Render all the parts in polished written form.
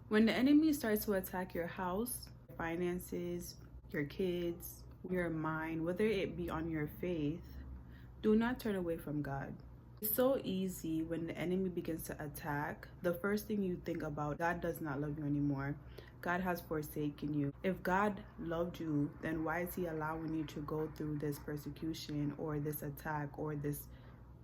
When the enemy starts to attack your house, finances, your kids, your mind, whether it be on your faith, do not turn away from God. It's so easy when the enemy begins to attack. The first thing you think about, God does not love you anymore. God has forsaken you. If God loved you, then why is he allowing you to go through this persecution or this attack or this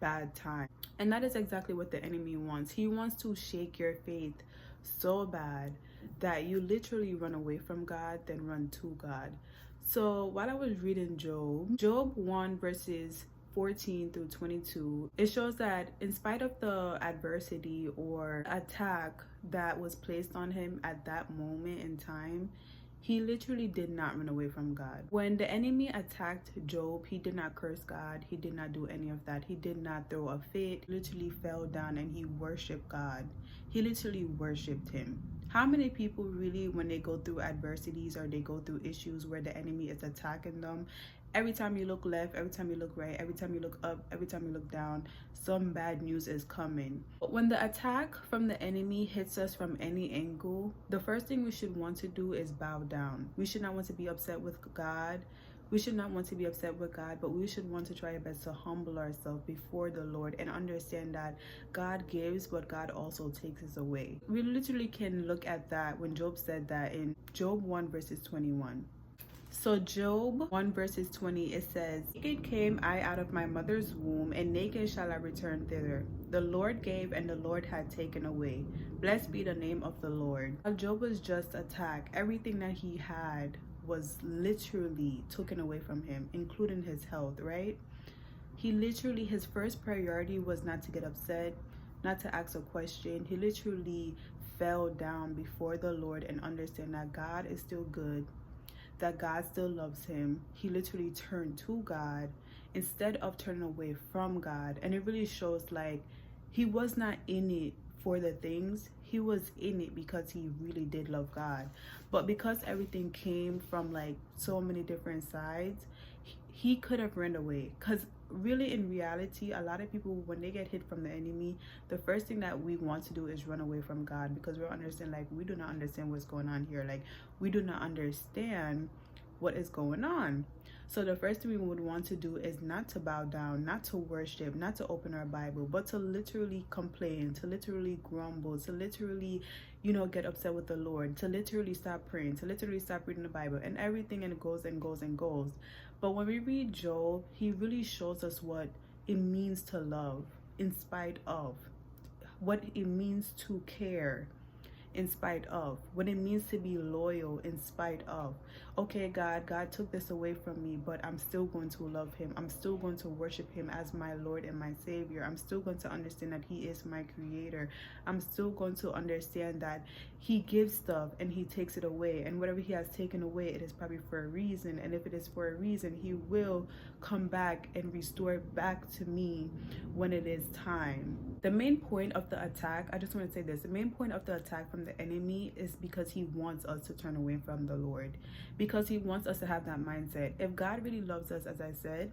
bad time? And that is exactly what the enemy wants. He wants to shake your faith so bad that you literally run away from God, then run to God. So while I was reading Job 1 verses 14 through 22, it shows that in spite of the adversity or attack that was placed on him at that moment in time, he literally did not run away from God. When the enemy attacked Job, he did not curse God. He did not do any of that. He did not throw a fit. He literally fell down and he worshiped God. He literally worshiped him. How many people really, when they go through adversities or they go through issues where the enemy is attacking them, every time you look left, every time you look right, every time you look up, every time you look down, some bad news is coming. But when the attack from the enemy hits us from any angle, the first thing we should want to do is bow down. We should not want to be upset with God. We should not want to be upset with God, but we should want to try our best to humble ourselves before the Lord and understand that God gives, but God also takes us away. We literally can look at that when Job said that in Job 1 verses 21. So Job 1 verses 20, it says, "Naked came I out of my mother's womb, and naked shall I return thither. The Lord gave, and the Lord had taken away. Blessed be the name of the Lord." Job was just attacked. Everything that he had was literally taken away from him, including his health, right? He literally, his first priority was not to get upset, not to ask a question. He literally fell down before the Lord and understand that God is still good, that God still loves him. He literally turned to God instead of turning away from God. And it really shows like he was not in it for the things. He was in it because he really did love God. But because everything came from like so many different sides, he could have run away. Because really in reality, a lot of people, when they get hit from the enemy, the first thing that we want to do is run away from God, because we understand like we do not understand what's going on here. Like we do not understand what is going on. So the first thing we would want to do is not to bow down, not to worship, not to open our Bible, but to literally complain, to literally grumble, to literally, get upset with the Lord, to literally stop praying, to literally stop reading the Bible, and everything, and it goes and goes and goes. But when we read Job, he really shows us what it means to love in spite of, what it means to care in spite of, what it means to be loyal in spite of. Okay, God took this away from me, but I'm still going to love him. I'm still going to worship him as my Lord and my Savior. I'm still going to understand that he is my creator. I'm still going to understand that he gives stuff and he takes it away, and whatever he has taken away, it is probably for a reason. And if it is for a reason, he will come back and restore it back to me when it is time. The main point of the attack, I just want to say this, the main point of the attack from the enemy is because he wants us to turn away from the Lord, because he wants us to have that mindset. If God really loves us, as I said,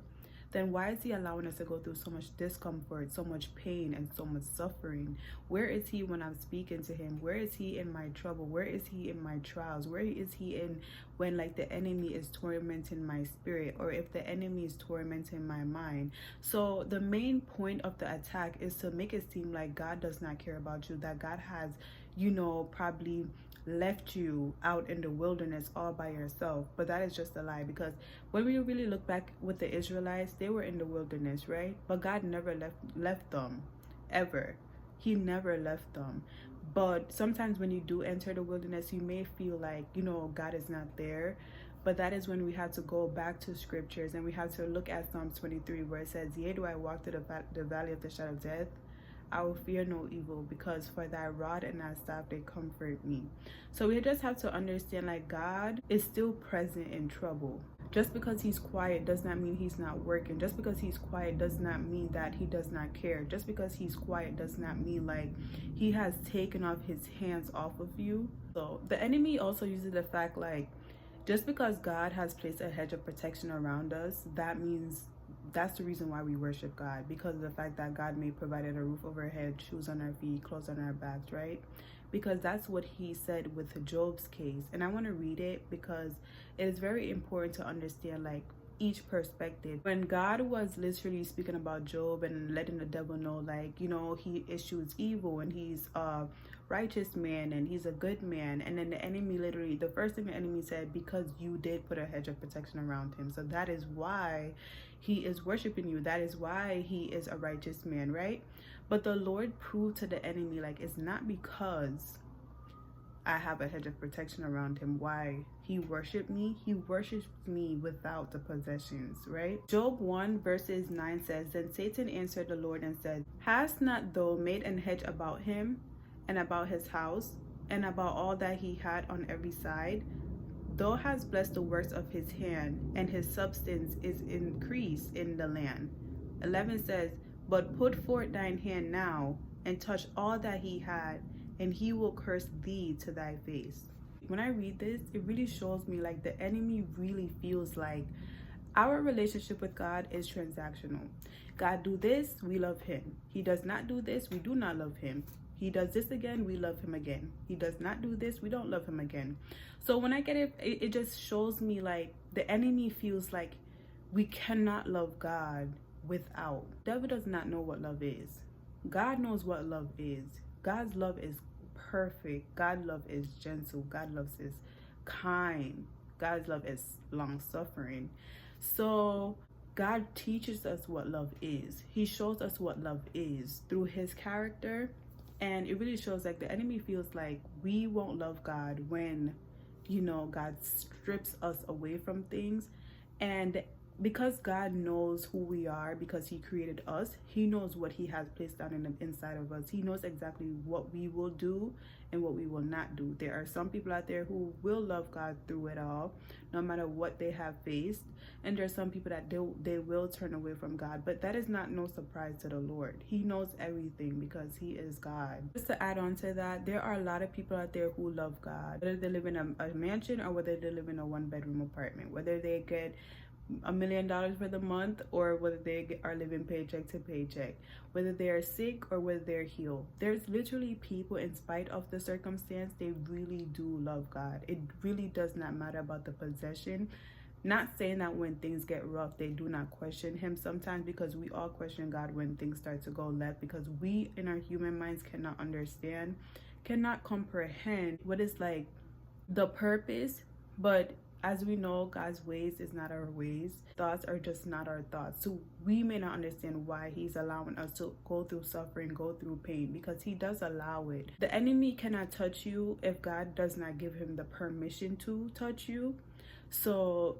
then why is he allowing us to go through so much discomfort, so much pain, and so much suffering? Where is he when I'm speaking to him? Where is he in my trouble? Where is he in my trials? Where is he in when like the enemy is tormenting my spirit, or if the enemy is tormenting my mind? So the main point of the attack is to make it seem like God does not care about you, that God has, probably left you out in the wilderness all by yourself. But that is just a lie, because when we really look back with the Israelites, they were in the wilderness, right? But God never left them, ever. He never left them. But sometimes when you do enter the wilderness, you may feel like, God is not there. But that is when we have to go back to scriptures, and we have to look at Psalms 23, where it says, "Yea, do I walk through the valley of the shadow of death, I will fear no evil, because for thy rod and thy staff, they comfort me." So we just have to understand like God is still present in trouble. Just because he's quiet does not mean he's not working. Just because he's quiet does not mean that he does not care. Just because he's quiet does not mean like he has taken off his hands off of you. So the enemy also uses the fact like, just because God has placed a hedge of protection around us, that means that's the reason why we worship God, because of the fact that God may provided a roof over our head, shoes on our feet, clothes on our backs, right? because that's what he said with Job's case. And I want to read it because it is very important to understand like each perspective. When God was literally speaking about Job and letting the devil know, like, you know, he eschews evil and he's a righteous man and he's a good man, and then the enemy literally, the first thing the enemy said, because you did put a hedge of protection around him, so that is why he is worshiping you, that is why he is a righteous man, right? But the Lord proved to the enemy, like, it's not because I have a hedge of protection around him why he worshiped me. He worships me without the possessions, right? Job 1 verses 9 says, then Satan answered the Lord and said, hast not thou made an hedge about him and about his house and about all that he had on every side? Thou hast blessed the works of his hand, and his substance is increased in the land. 11 says, but put forth thine hand now and touch all that he had, and he will curse thee to thy face. When I read this, it really shows me like the enemy really feels like our relationship with God is transactional. God do this, we love him. He does not do this, we do not love him. He does this again, we love him again. He does not do this, we don't love him again. So when I get it, it just shows me like the enemy feels like we cannot love God without. The devil does not know what love is. God knows what love is. God's love is perfect. God's love is gentle. God's love is kind. God's love is long-suffering. So God teaches us what love is. He shows us what love is through his character. And it really shows like the enemy feels like we won't love God when, you know, God strips us away from things. And because God knows who we are, because he created us, he knows what he has placed down in the inside of us. He knows exactly what we will do and what we will not do. There are some people out there who will love God through it all, no matter what they have faced. And there are some people that they will turn away from God. But that is not no surprise to the Lord. He knows everything because he is God. Just to add on to that, there are a lot of people out there who love God, whether they live in a mansion or whether they live in a one-bedroom apartment, whether they get $1 million for the month or whether they are living paycheck to paycheck, whether they are sick or whether they're healed. There's literally people, in spite of the circumstance, they really do love God. It really does not matter about the possession. Not saying that when things get rough they do not question him sometimes, because we all question God when things start to go left, because we in our human minds cannot understand, cannot comprehend what is like the purpose. But as we know, God's ways is not our ways. Thoughts are just not our thoughts. So we may not understand why he's allowing us to go through suffering, go through pain, because he does allow it. The enemy cannot touch you if God does not give him the permission to touch you. So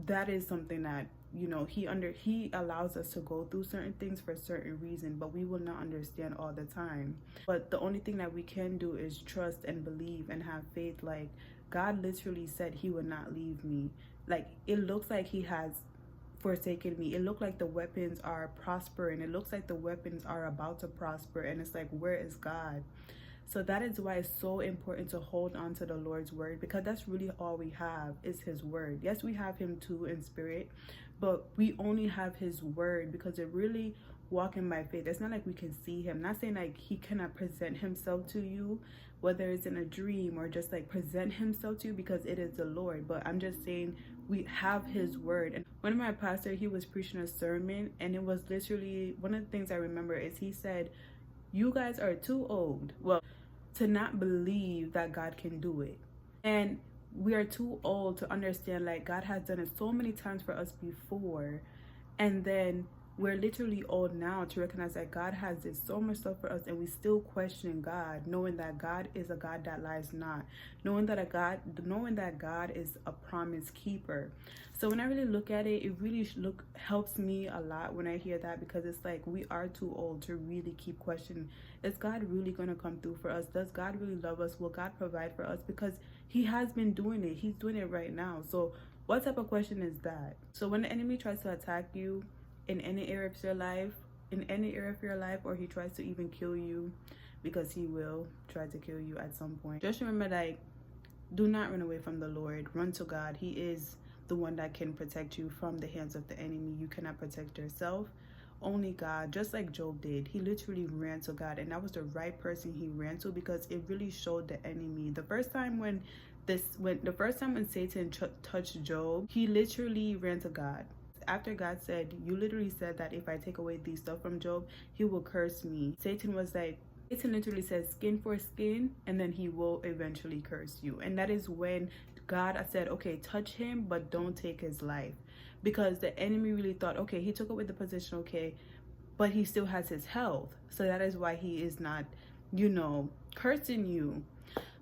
that is something that, you know, he allows us to go through certain things for a certain reason, but we will not understand all the time. But the only thing that we can do is trust and believe and have faith. Like, God literally said he would not leave me. Like, it looks like he has forsaken me. It looked like the weapons are prospering. It looks like the weapons are about to prosper. And it's like, where is God? So that is why it's so important to hold on to the Lord's word, because that's really all we have is his word. Yes, we have him too in spirit, but we only have his word because it really walking by faith. It's not like we can see him. Not saying like he cannot present himself to you, whether it's in a dream or just like present himself to you, because it is the Lord. But I'm just saying we have his word. And one of my pastors, he was preaching a sermon, and it was literally one of the things I remember is he said, you guys are too old, well, to not believe that God can do it. And we are too old to understand like God has done it so many times for us before, and then we're literally old now to recognize that God has did so much stuff for us, and we still question God, knowing that God is a God that lies not, knowing that God is a promise keeper. So when I really look at it, it really helps me a lot when I hear that, because it's like we are too old to really keep questioning, is God really going to come through for us? Does God really love us? Will God provide for us? Because he has been doing it. He's doing it right now. So what type of question is that? So when the enemy tries to attack you in any area of your life, or he tries to even kill you, because he will try to kill you at some point, just remember, like, do not run away from the Lord. Run to God. He is the one that can protect you from the hands of the enemy. You cannot protect yourself only God, just like Job did. He literally ran to God, and that was the right person he ran to, because it really showed the enemy. The first time when Satan touched Job, he literally ran to God. After God said, you literally said that if I take away these stuff from Job, he will curse me. Satan literally says skin for skin, and then he will eventually curse you. And that is when God said, okay, touch him, but don't take his life. Because the enemy really thought, okay, he took away the position, okay, but he still has his health. So that is why he is not, cursing you.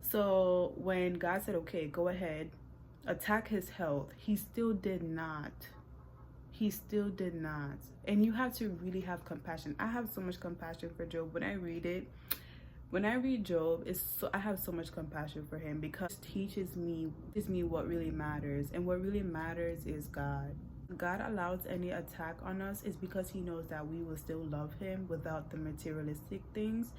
So when God said, okay, go ahead, attack his health, he still did not. He still did not. And you have to really have compassion. I have so much compassion for Job. When I read Job, I have so much compassion for him, because it teaches me what really matters. And what really matters is God. God allows any attack on us is because he knows that we will still love him without the materialistic things.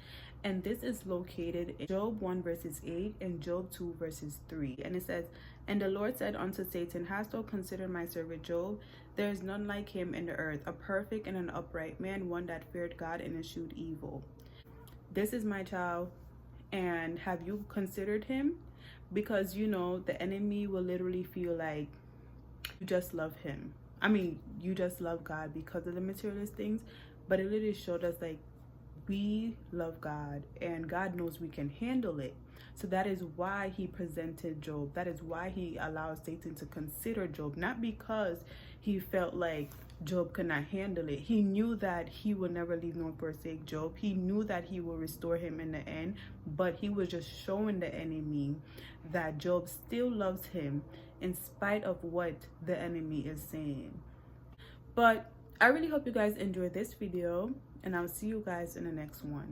And this is located in Job 1 verses 8 and Job 2 verses 3. And it says, and the Lord said unto Satan, hast thou considered my servant Job? There is none like him in the earth, a perfect and an upright man, one that feared God and eschewed evil. This is my child, and have you considered him? Because the enemy will literally feel like you just love him. I mean, you just love God because of the materialist things, but it literally showed us like we love God, and God knows we can handle it. So that is why he presented Job. That is why he allowed Satan to consider Job, not because he felt like Job could not handle it. He knew that he would never leave nor forsake Job. He knew that he will restore him in the end, but he was just showing the enemy that Job still loves him in spite of what the enemy is saying. But I really hope you guys enjoyed this video, and I'll see you guys in the next one.